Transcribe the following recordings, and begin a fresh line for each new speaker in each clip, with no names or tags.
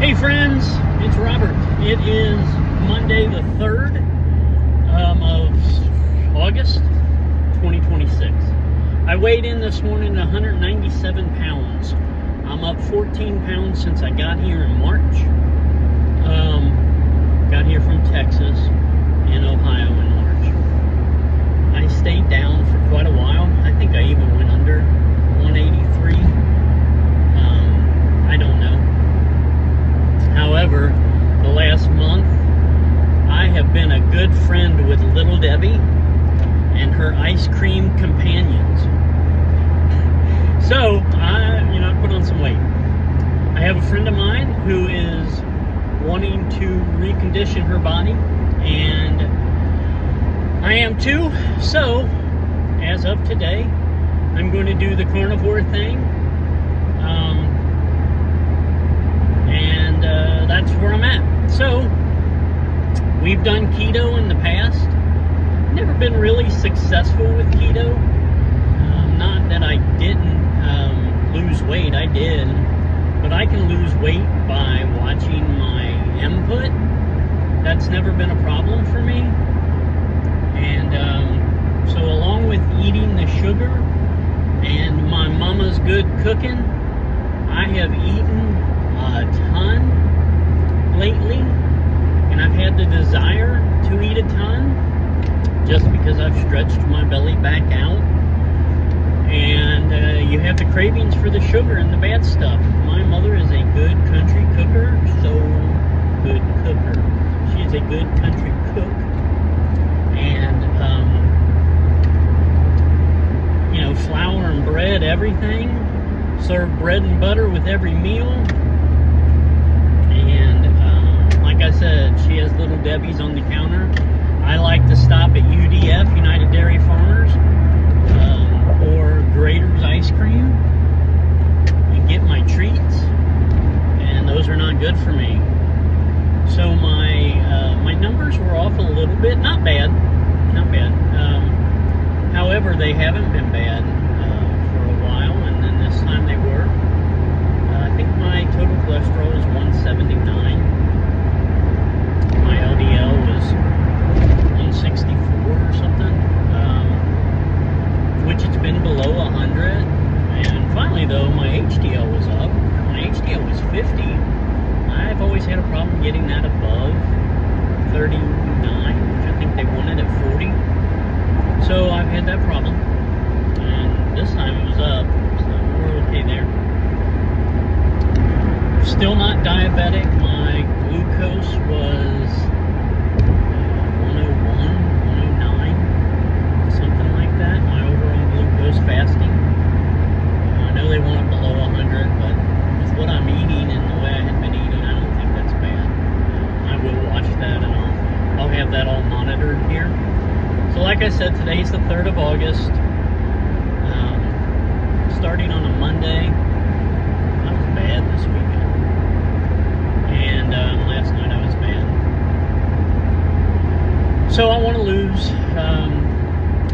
Hey friends, it's Robert. It is Monday the 3rd of August 2026. I weighed in this morning 197 pounds. I'm up 14 pounds since I got here in March. Got here from Texas and Ohio in March. I stayed down for quite a while. I think I even went under 183. I don't know. However, the last month, I have been a good friend with Little Debbie and her ice cream companions. So, I put on some weight. I have a friend of mine who is wanting to recondition her body, and I am too. So, as of today, I'm going to do the carnivore thing. That's where I'm at. So, we've done keto in the past. Never been really successful with keto. Not that I didn't lose weight, I did. But I can lose weight by watching my input. That's never been a problem for me. And so along with eating the sugar and my mama's good cooking, I have eaten a ton lately, and I've had the desire to eat a ton just because I've stretched my belly back out, and you have the cravings for the sugar and the bad stuff. My mother is a good country cooker, so good cooker. She is a good country cook, and flour and bread, everything. Serve bread and butter with every meal. And like I said, she has Little Debbie's on the counter. I like to stop at UDF, United Dairy Farmers, or Grader's Ice Cream and get my treats, and those are not good for me. So my numbers were off a little bit. Not bad. However, they haven't been bad for a while, and then this time they were. I think my total cholesterol was 179. My LDL was 164 or something, which it's been below 100. And finally, though, my HDL was up. My HDL was 50. I've always had a problem getting that above 39, which I think they wanted at 40. So I've had that problem, and this time it was up, so we're okay there. Still not diabetic. My glucose was 101, 109, something like that. My overall glucose fasting. I know they want it below 100, but with what I'm eating and the way I had been eating, I don't think that's bad. I will watch that, and I'll have that all monitored here. So like I said, today's the 3rd of August. Starting on a Monday. I was bad this weekend. And last night I was bad. So I want to lose. I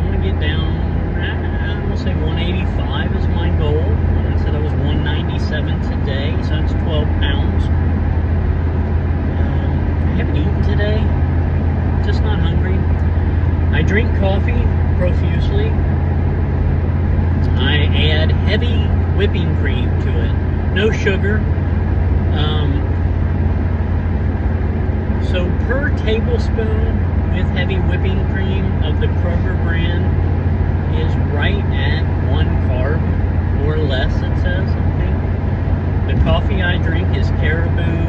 want to get down, I'm going to say 185 is my goal. And I said I was 197 today, so that's 12 pounds. I haven't eaten today. Just not hungry. I drink coffee profusely. I add heavy whipping cream to it. No sugar. So per tablespoon with heavy whipping cream of the Kroger brand is right at 1 carb, or less, it says, I think. The coffee I drink is Caribou,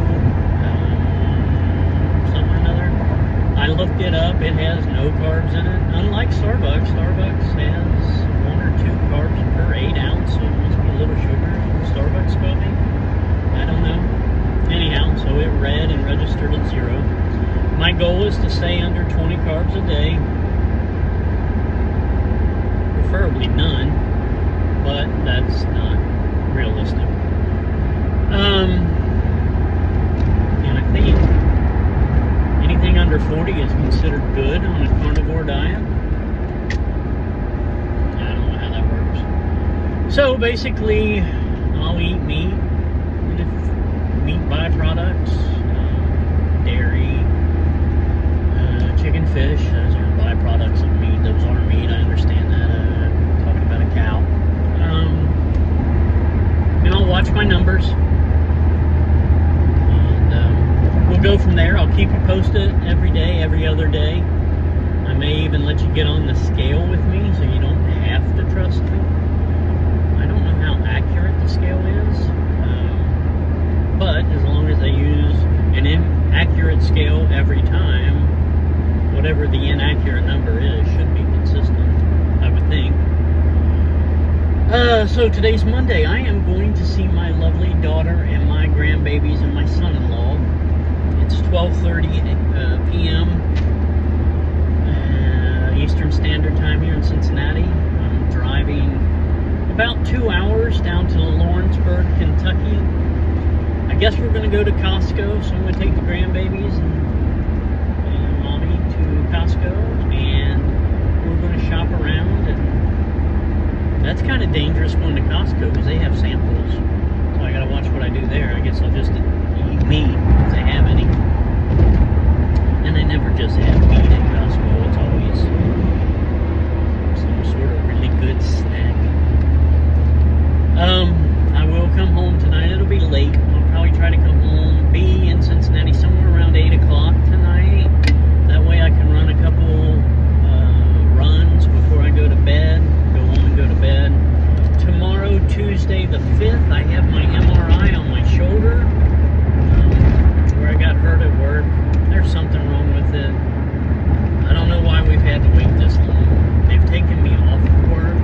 something or another. I looked it up. It has no carbs in it. Unlike Starbucks. Starbucks has 1 or 2 carbs per 8 ounce, so it must be a little sugar in Starbucks coffee. I don't know. Anyhow, so it read and registered at 0. My goal is to stay under 20 carbs a day. Preferably none, but that's not realistic. And I think anything under 40 is considered good on a carnivore diet. I don't know how that works. So basically, I'll eat meat, and if meat byproducts, keep you posted every day, every other day. I may even let you get on the scale with me so you don't have to trust me. I don't know how accurate the scale is, but as long as I use an inaccurate scale every time, whatever the inaccurate number is should be consistent, I would think. So today's Monday. I am going to see my lovely daughter and my grandbabies and my son-in-law. It's 12:30 p.m. Eastern Standard Time here in Cincinnati. I'm driving about 2 hours down to Lawrenceburg, Kentucky. I guess we're going to go to Costco, so I'm going to take the grandbabies and mommy to Costco, and we're going to shop around. And that's kind of dangerous going to Costco because they have samples, so I got to watch what I do there. I guess I'll just eat meat if they have any. And they never just have meat at Costco. It's always some sort of really good snack. I will come home tonight. It'll be late. I'll probably try to come home, be in Cincinnati somewhere around 8 o'clock tonight. That way I can run a couple runs before I go to bed. Go home and go to bed. Tomorrow, Tuesday the 5th, I have my MRI on my shoulder, where I got hurt at work. There's something wrong with it. I don't know why we've had to wait this long. They've taken me off of work.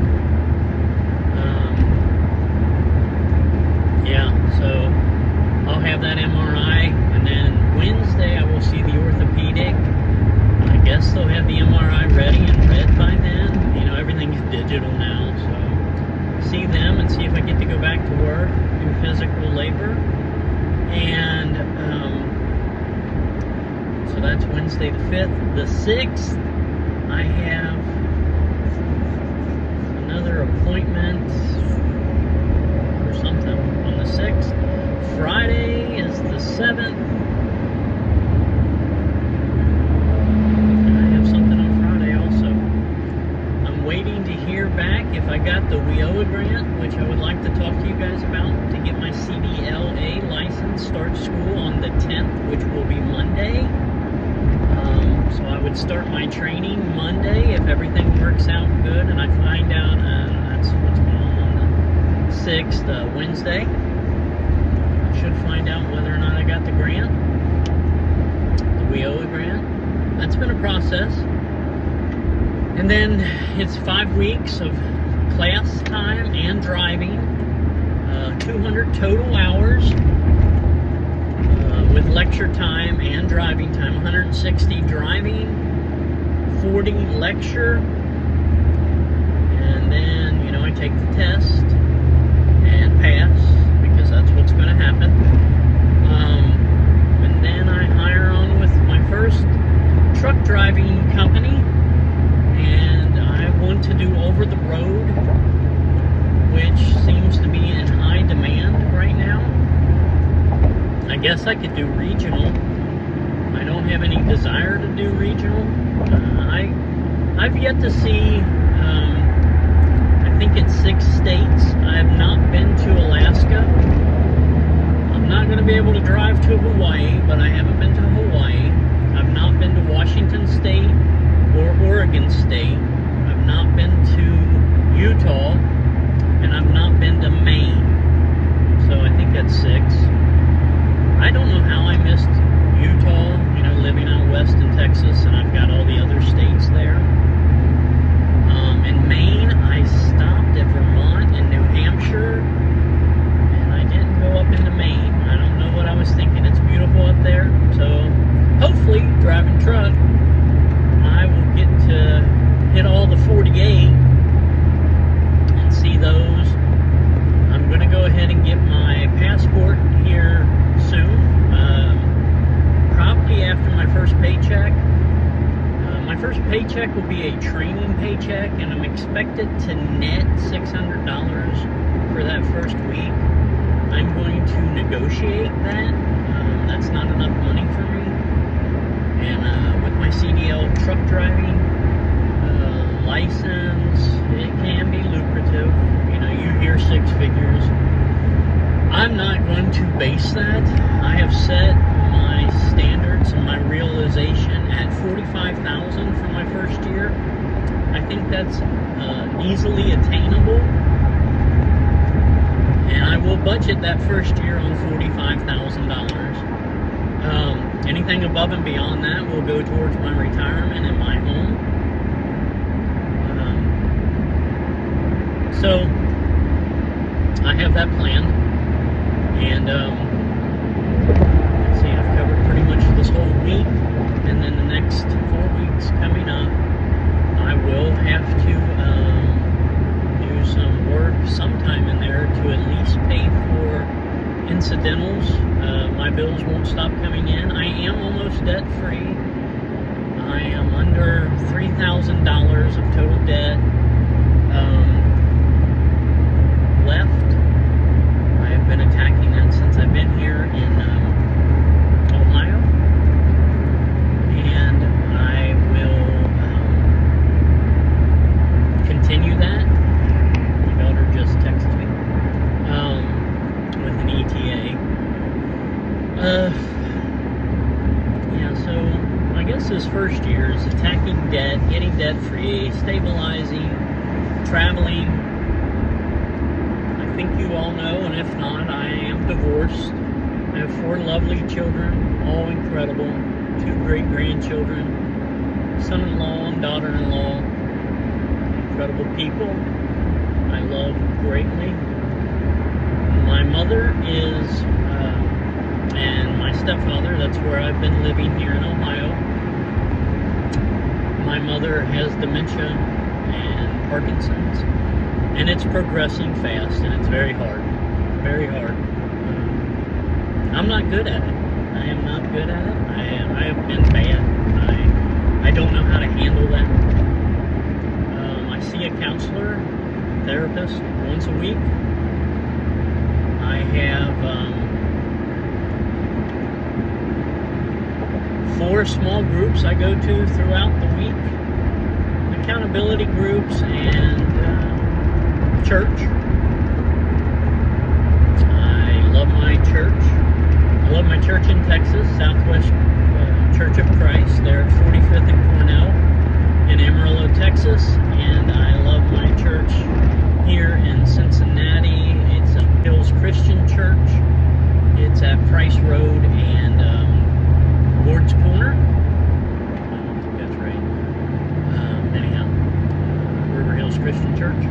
Yeah, so I'll have that MRI, and then Wednesday I will see the orthopedic. I guess they'll have the MRI ready and read by then. You know, everything's digital now, so see them and see if I get to go back to work, do physical labor. And so that's Wednesday the 5th. The 6th, I have another appointment or something on the 6th. Friday is the 7th. And I have something on Friday also. I'm waiting to hear back if I got the WIOA grant, which I would like to talk to you guys about, to get my CDLA license, start school on the 10th, which will be Monday. So I would start my training Monday if everything works out good, and I find out that's what's going on the 6th, Wednesday. I should find out whether or not I got the grant, the WIOA grant. That's been a process. And then it's 5 weeks of class time and driving, 200 total hours. With lecture time and driving time, 160 driving, 40 lecture, and then, you know, I take the test and pass, because that's what's going to happen. And then I hire on with my first truck driving company, and I want to do over the road, which seems to be in high demand right now. I guess I could do regional. I don't have any desire to do regional. I've yet to see, I think it's 6 states. I have not been to Alaska. I'm not going to be able to drive to Hawaii, but I haven't been to Hawaii. I've not been to Washington State or Oregon State. I've not been to Utah, and I've not been to Maine. So I think that's 6. I don't know how I missed Utah, you know, living out west in Texas, and I've got all the other states there. In Maine, I stopped at Vermont and New Hampshire, and I didn't go up into Maine. I don't know what I was thinking. It's beautiful up there, so hopefully, driving truck, I will get to hit all the 48 and see those. I'm going to go ahead and get my passport here soon, probably after my first paycheck. My first paycheck will be a training paycheck, and I'm expected to net $600 for that first week. I'm going to negotiate that. That's not enough money for me. And with my CDL truck driving license, it can be lucrative. You know, you hear 6 figures. I'm not going to base that. I have set my standards and my my realization at $45,000 for my first year. I think that's easily attainable, and I will budget that first year on $45,000. Anything above and beyond that will go towards my retirement and my home. So I have that planned, and let's see, I've covered pretty much this whole week, and then the next 4 weeks coming up, I will have to do some work sometime in there to at least pay for incidentals. My bills won't stop coming in. I am almost debt free. I am under $3,000 of total debt left. I have been attacking that since I've been here in Ohio, and I will continue that. My daughter just texted me with an ETA. Yeah, so I guess this first year is attacking debt, getting debt free, stabilizing, traveling. I think you all know, and if not, I am divorced. I have 4 lovely children, all incredible, 2 great grandchildren, son-in-law and daughter-in-law, incredible people I love greatly. My mother is, and my stepfather, that's where I've been living here in Ohio. My mother has dementia and Parkinson's, and it's progressing fast, and it's very hard. Very hard. I'm not good at it. I am not good at it. I have been bad. I don't know how to handle that. I see a counselor, therapist, once a week. I have 4 small groups I go to throughout the week. Accountability groups and church. I love my church. I love my church in Texas, Southwest Church of Christ. They're at 45th and Cornell in Amarillo, Texas. And I love my church here in Cincinnati. It's a Hills Christian Church. It's at Price Road and Ward's Corner. I don't think that's right. Anyhow, River Hills Christian Church.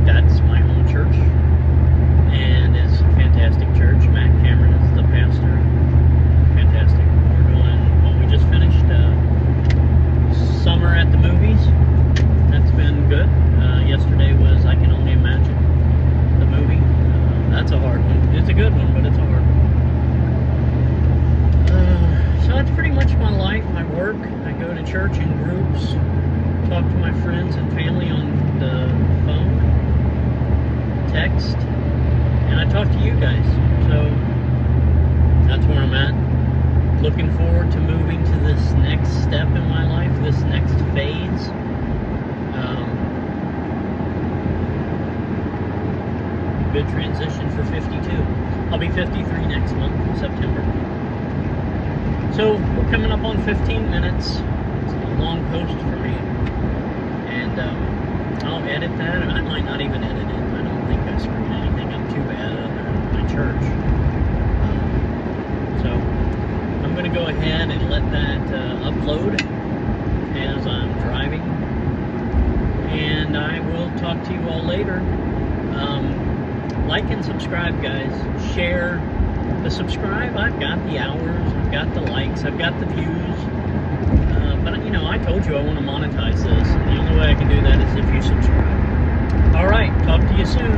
That's my home church, and it's a fantastic church. Matt Cameron is the pastor. Fantastic. We're doing, well, we just finished summer at the movies. That's been good. Yesterday was I Can Only Imagine, the movie. That's a hard one. It's a good one, but it's a hard one. So that's pretty much my life, my work. I go to church in groups, talk to my friends and family on the phone, text, and I talk to you guys. So that's where I'm at. Looking forward to moving to this next step in my life, this next phase. Good transition for 52. I'll be 53 next month, September. So we're coming up on 15 minutes. It's a long post for me, and I'll edit that, and I might not even edit it. I don't think I screwed anything up too bad other than my church. So I'm going to go ahead and let that upload as I'm driving, and I will talk to you all later. Like and subscribe, guys. Share. The subscribe, I've got the hours, I've got the likes, I've got the views. But, you know, I told you I want to monetize this, and the only way I can do that is if you subscribe. All right, talk to you soon.